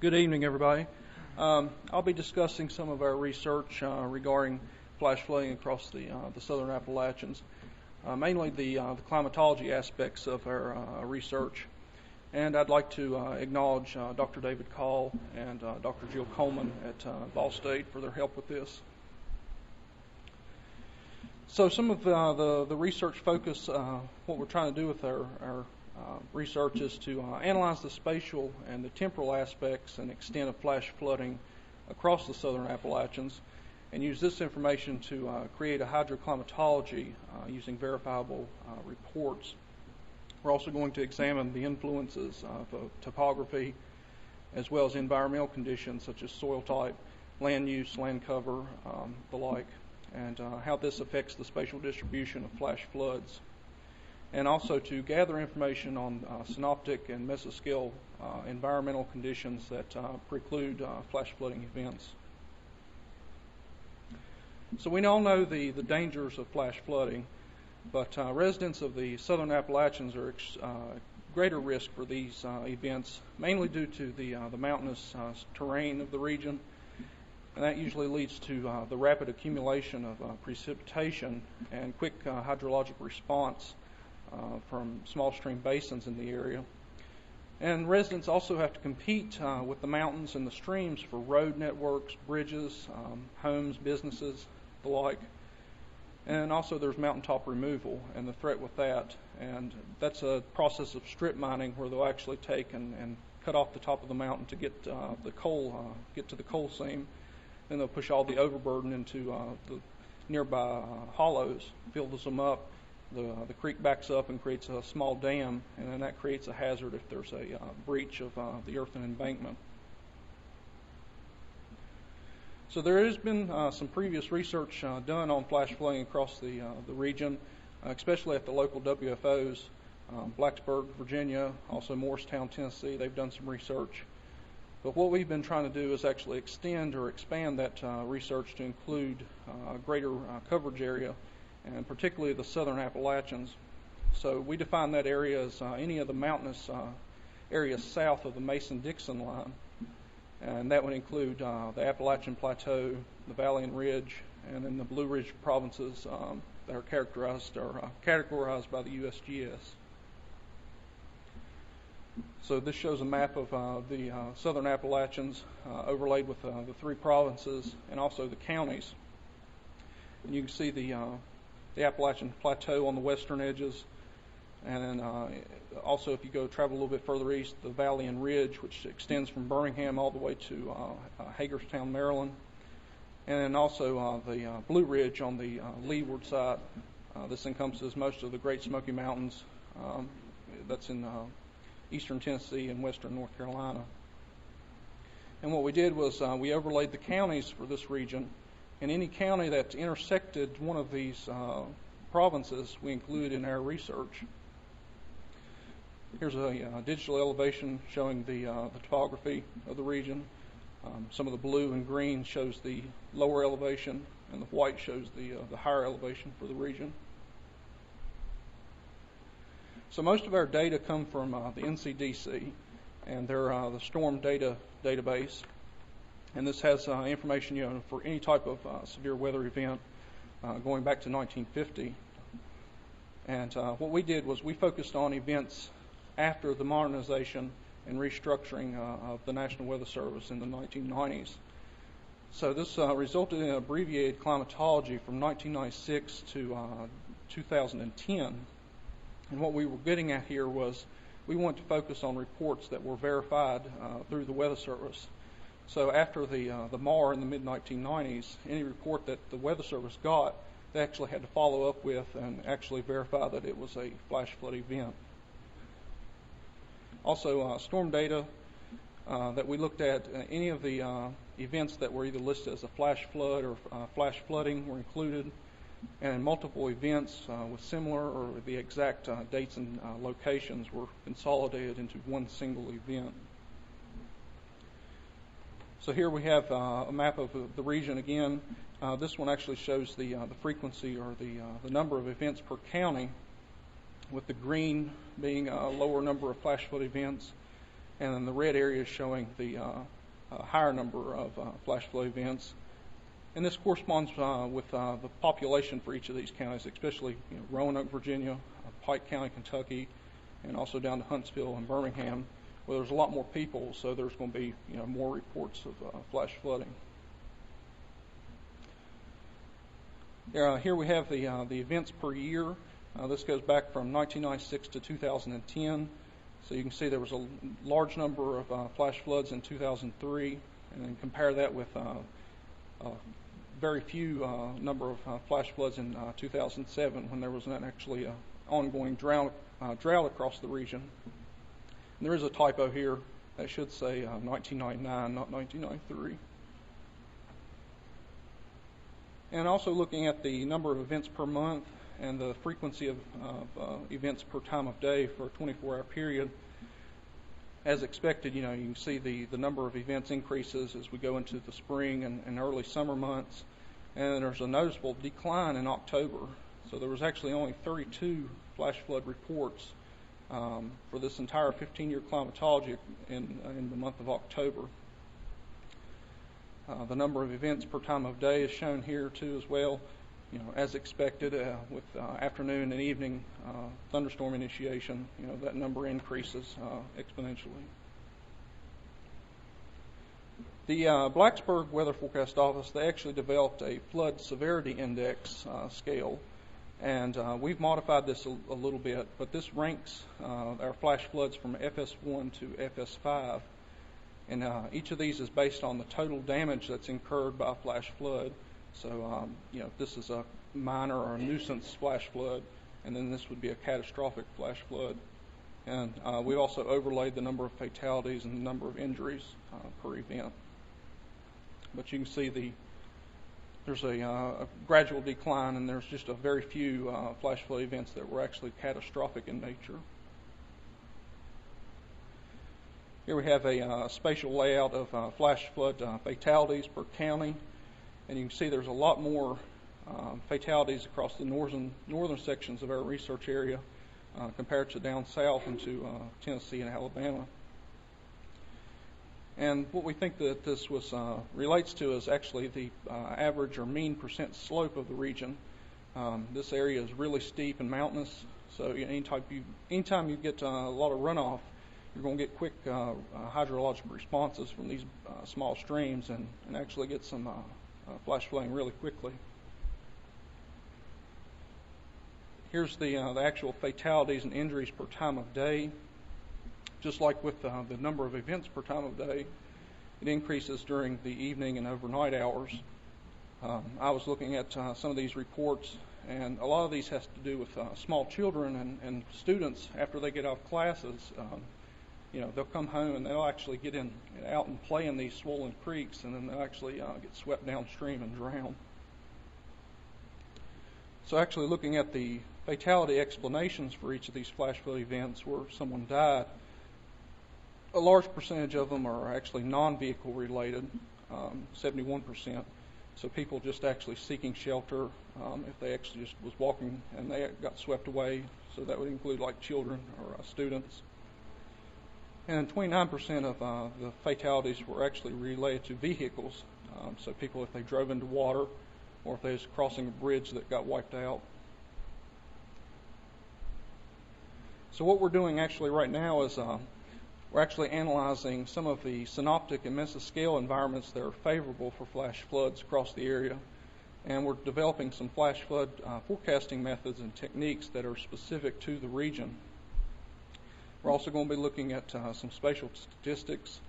Good evening, everybody. I'll be discussing some of our research regarding flash flooding across the southern Appalachians, mainly the climatology aspects of our research. And I'd like to acknowledge Dr. David Call and Dr. Jill Coleman at Ball State for their help with this. So some of the research focus, what we're trying to do with our research is to analyze the spatial and the temporal aspects and extent of flash flooding across the southern Appalachians and use this information to create a hydroclimatology using verifiable reports. We're also going to examine the influences of topography as well as environmental conditions such as soil type, land use, land cover, the like, and how this affects the spatial distribution of flash floods. And also to gather information on synoptic and mesoscale environmental conditions that preclude flash flooding events. So we all know the dangers of flash flooding, but residents of the southern Appalachians are greater risk for these events, mainly due to the mountainous terrain of the region, and that usually leads to the rapid accumulation of precipitation and quick hydrologic response from small stream basins in the area. And residents also have to compete with the mountains and the streams for road networks, bridges, homes, businesses, the like. And also there's mountaintop removal and the threat with that. And that's a process of strip mining where they'll actually take and cut off the top of the mountain to get the coal, get to the coal seam. Then they'll push all the overburden into the nearby hollows, fills them up. The creek backs up and creates a small dam, and then that creates a hazard if there's a breach of the earthen embankment. So there has been some previous research done on flash flooding across the region, especially at the local WFOs, Blacksburg, Virginia, also Morristown, Tennessee. They've done some research. But what we've been trying to do is actually extend or expand that research to include a greater coverage area, and particularly the southern Appalachians. So we define that area as any of the mountainous areas south of the Mason-Dixon line, and that would include the Appalachian Plateau, the Valley and Ridge, and then the Blue Ridge provinces that are categorized by the USGS. So this shows a map of the southern Appalachians overlaid with the three provinces and also the counties. And you can see the Appalachian Plateau on the western edges, and then also if you go travel a little bit further east, the Valley and Ridge, which extends from Birmingham all the way to Hagerstown, Maryland, and then also the Blue Ridge on the leeward side. This encompasses most of the Great Smoky Mountains. That's in eastern Tennessee and western North Carolina. And what we did was we overlaid the counties for this region. And any county that intersected one of these provinces, we include in our research. Here's a digital elevation showing the topography of the region. Some of the blue and green shows the lower elevation, and the white shows the higher elevation for the region. So most of our data come from the NCDC, and they're the storm data database. And this has information, for any type of severe weather event going back to 1950. And what we did was we focused on events after the modernization and restructuring of the National Weather Service in the 1990s. So this resulted in abbreviated climatology from 1996 to 2010. And what we were getting at here was we wanted to focus on reports that were verified through the Weather Service. So after the MAR in the mid-1990s, any report that the Weather Service got, they actually had to follow up with and actually verify that it was a flash flood event. Also, storm data that we looked at, any of the events that were either listed as a flash flood or flash flooding were included, and multiple events with similar or the exact dates and locations were consolidated into one single event. So here we have a map of the region again. This one actually shows the frequency or the number of events per county, with the green being a lower number of flash flood events and then the red area is showing the higher number of flash flood events. And this corresponds with the population for each of these counties, especially Roanoke, Virginia, Pike County, Kentucky, and also down to Huntsville and Birmingham, where there's a lot more people, so there's going to be more reports of flash flooding. Here we have the events per year. This goes back from 1996 to 2010. So you can see there was a large number of flash floods in 2003, and then compare that with very few number of flash floods in 2007, when there was not actually an ongoing drought across the region. And there is a typo here that should say 1999, not 1993. And also looking at the number of events per month and the frequency of events per time of day for a 24-hour period. As expected, you can see the number of events increases as we go into the spring and early summer months. And there's a noticeable decline in October. So there was actually only 32 flash flood reports for this entire 15-year climatology in the month of October. The number of events per time of day is shown here too as well. As expected, with afternoon and evening thunderstorm initiation, that number increases exponentially. The Blacksburg Weather Forecast Office, they actually developed a flood severity index scale, and we've modified this a little bit, but this ranks our flash floods from FS1 to FS5. And each of these is based on the total damage that's incurred by a flash flood. So, if this is a minor or a nuisance flash flood, and then this would be a catastrophic flash flood. And we also overlaid the number of fatalities and the number of injuries per event. But you can see there's a gradual decline, and there's just a very few flash flood events that were actually catastrophic in nature. Here we have a spatial layout of flash flood fatalities per county, and you can see there's a lot more fatalities across the northern sections of our research area compared to down south into Tennessee and Alabama. And what we think that this relates to is actually the average or mean percent slope of the region. This area is really steep and mountainous, so anytime you get a lot of runoff, you're going to get quick hydrologic responses from these small streams and actually get some flash flooding really quickly. Here's the actual fatalities and injuries per time of day. Just like with the number of events per time of day, it increases during the evening and overnight hours. I was looking at some of these reports, and a lot of these has to do with small children and students after they get off classes. They'll come home and they'll actually get out and play in these swollen creeks, and then they'll actually get swept downstream and drown. So actually looking at the fatality explanations for each of these flash flood events where someone died, a large percentage of them are actually non-vehicle related, 71%. So people just actually seeking shelter if they actually just was walking and they got swept away. So that would include like children or students. And 29% of the fatalities were actually related to vehicles. So people, if they drove into water or if they was crossing a bridge that got wiped out. So what we're doing actually right now is we're actually analyzing some of the synoptic and mesoscale environments that are favorable for flash floods across the area. And we're developing some flash flood forecasting methods and techniques that are specific to the region. We're also going to be looking at some spatial statistics,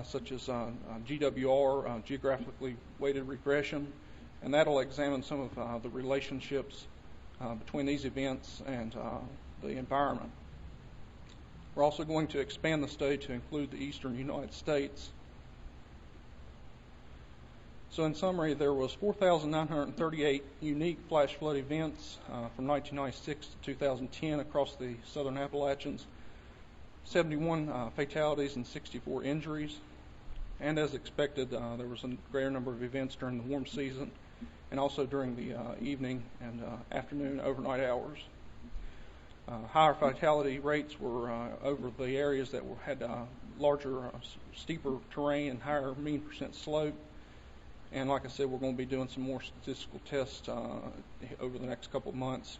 such as GWR, geographically weighted regression, and that'll examine some of the relationships between these events and the environment. We're also going to expand the study to include the eastern United States. So in summary, there was 4,938 unique flash flood events from 1996 to 2010 across the southern Appalachians, 71 fatalities and 64 injuries. And as expected, there was a greater number of events during the warm season and also during the evening and afternoon overnight hours. Higher fatality rates were over the areas that had larger, steeper terrain and higher mean percent slope. And like I said, we're going to be doing some more statistical tests over the next couple of months.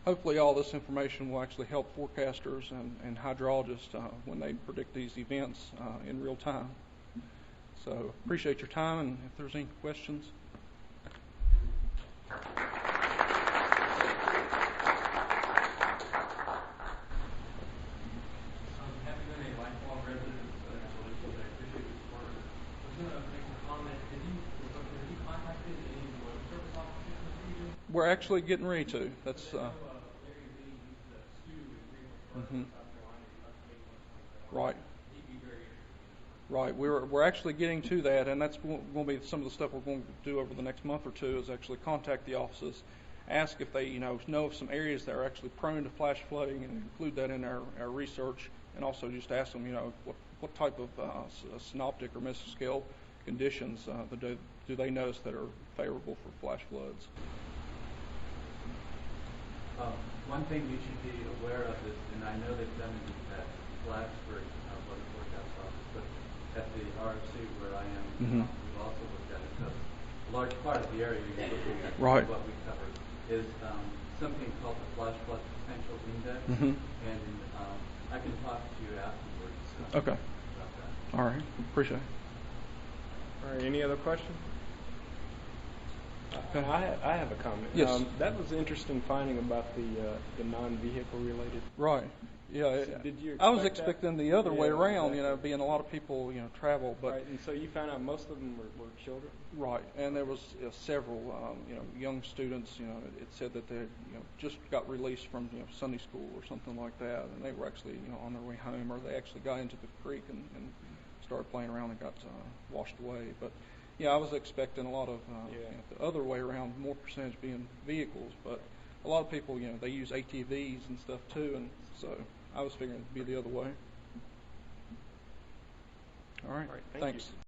Hopefully all this information will actually help forecasters and hydrologists when they predict these events in real time. So appreciate your time, and if there's any questions. We're actually getting ready to. That's right. Right. We're actually getting to that, and that's going to be some of the stuff we're going to do over the next month or two. Is actually contact the offices, ask if they know of some areas that are actually prone to flash flooding, and include that in our research, and also just ask them what type of synoptic or mesoscale conditions do they notice that are favorable for flash floods. One thing you should be aware of is, and I know they've done it at Blacksburg, weather forecast office, but at the RFC where I am, we've also looked at it. So a large part of the area you're looking at, right, what we covered, is something called the flash flood potential index, and I can talk to you afterwards okay. about that. All right, appreciate it. All right, any other questions? I have a comment. Yes. That was an interesting finding about the non-vehicle related. Right. Yeah. So did you? I was expecting the other way around. Exactly. Being a lot of people, travel, but right. And so you found out most of them were children. Right. And there was several, young students. It said that they, just got released from Sunday school or something like that, and they were actually, on their way home, or they actually got into the creek and started playing around and got washed away. But yeah, I was expecting a lot of the other way around, more percentage being vehicles, but a lot of people, they use ATVs and stuff too, and so I was figuring it'd be the other way. All right. Thanks.